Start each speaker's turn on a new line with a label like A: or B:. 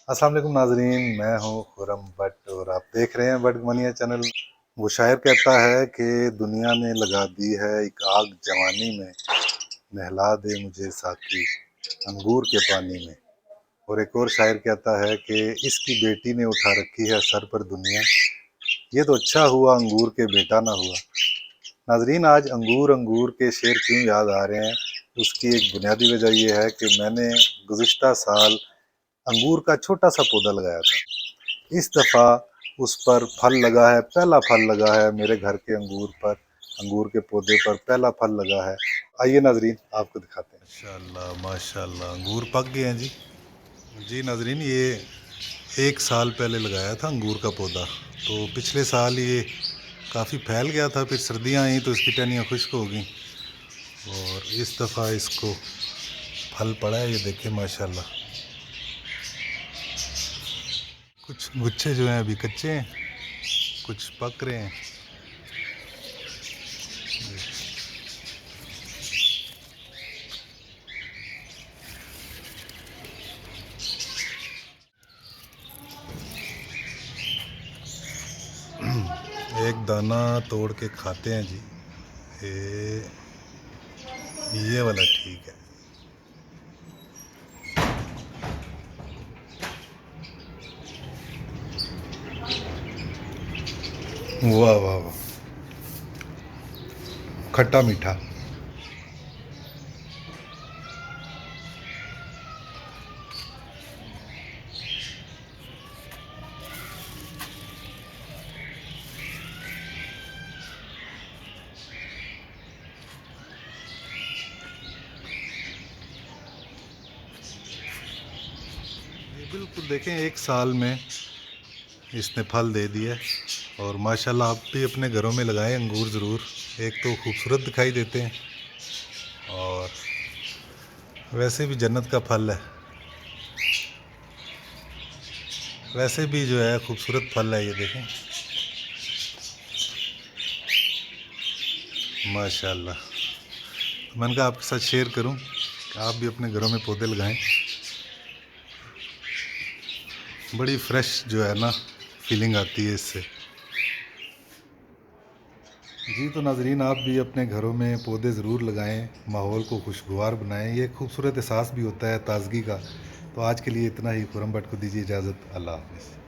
A: अस्सलाम वालेकुम नाजरीन, मैं हूँ खुरम भट्ट और आप देख रहे हैं भट्ट मनिया चैनल। वो शायर कहता है कि दुनिया ने लगा दी है एक आग जवानी में, नहला दे मुझे साकी अंगूर के पानी में। और एक और शायर कहता है कि इसकी बेटी ने उठा रखी है सर पर दुनिया, ये तो अच्छा हुआ अंगूर के बेटा ना हुआ। नाजरीन, आज अंगूर अंगूर के शेर क्यों याद आ रहे हैं, उसकी एक बुनियादी वजह यह है कि मैंने गुज़िश्ता साल अंगूर का छोटा सा पौधा लगाया था। इस दफ़ा उस पर फल लगा है, पहला फल लगा है मेरे घर के अंगूर पर। अंगूर के पौधे पर पहला फल लगा है। आइए नाजरीन, आपको दिखाते हैं। माशाल्लाह माशाल्लाह, अंगूर पक गए हैं जी। जी नाजरीन, ये एक साल पहले लगाया था अंगूर का पौधा। तो पिछले साल ये काफ़ी फैल गया था, फिर सर्दियाँ आई तो इसकी टहनियाँ खुश्क हो गई और इस दफ़ा इसको फल पड़ा है। ये देखें माशाल्लाह, कुछ गुच्छे जो हैं अभी कच्चे हैं, कुछ पक रहे हैं। एक दाना तोड़ के खाते हैं जी। ये वाला ठीक है। वाह वाह वाह, खट्टा मीठा। ये बिल्कुल देखें, एक साल में इसने फल दे दिया। और माशाल्लाह, आप भी अपने घरों में लगाएं अंगूर ज़रूर। एक तो खूबसूरत दिखाई देते हैं और वैसे भी जन्नत का फल है। वैसे भी जो है खूबसूरत फल है। ये देखें माशाल्लाह। तो मैंने कहा आपके साथ शेयर करूं कि आप भी अपने घरों में पौधे लगाएं। बड़ी फ्रेश जो है ना फीलिंग आती है इससे। जी तो नाजरीन, आप भी अपने घरों में पौधे ज़रूर लगाएं, माहौल को खुशगवार बनाएं। ये खूबसूरत एहसास भी होता है ताजगी का। तो आज के लिए इतना ही। खुरम भट्ट को दीजिए इजाज़त। अल्लाह हाफ़िज़।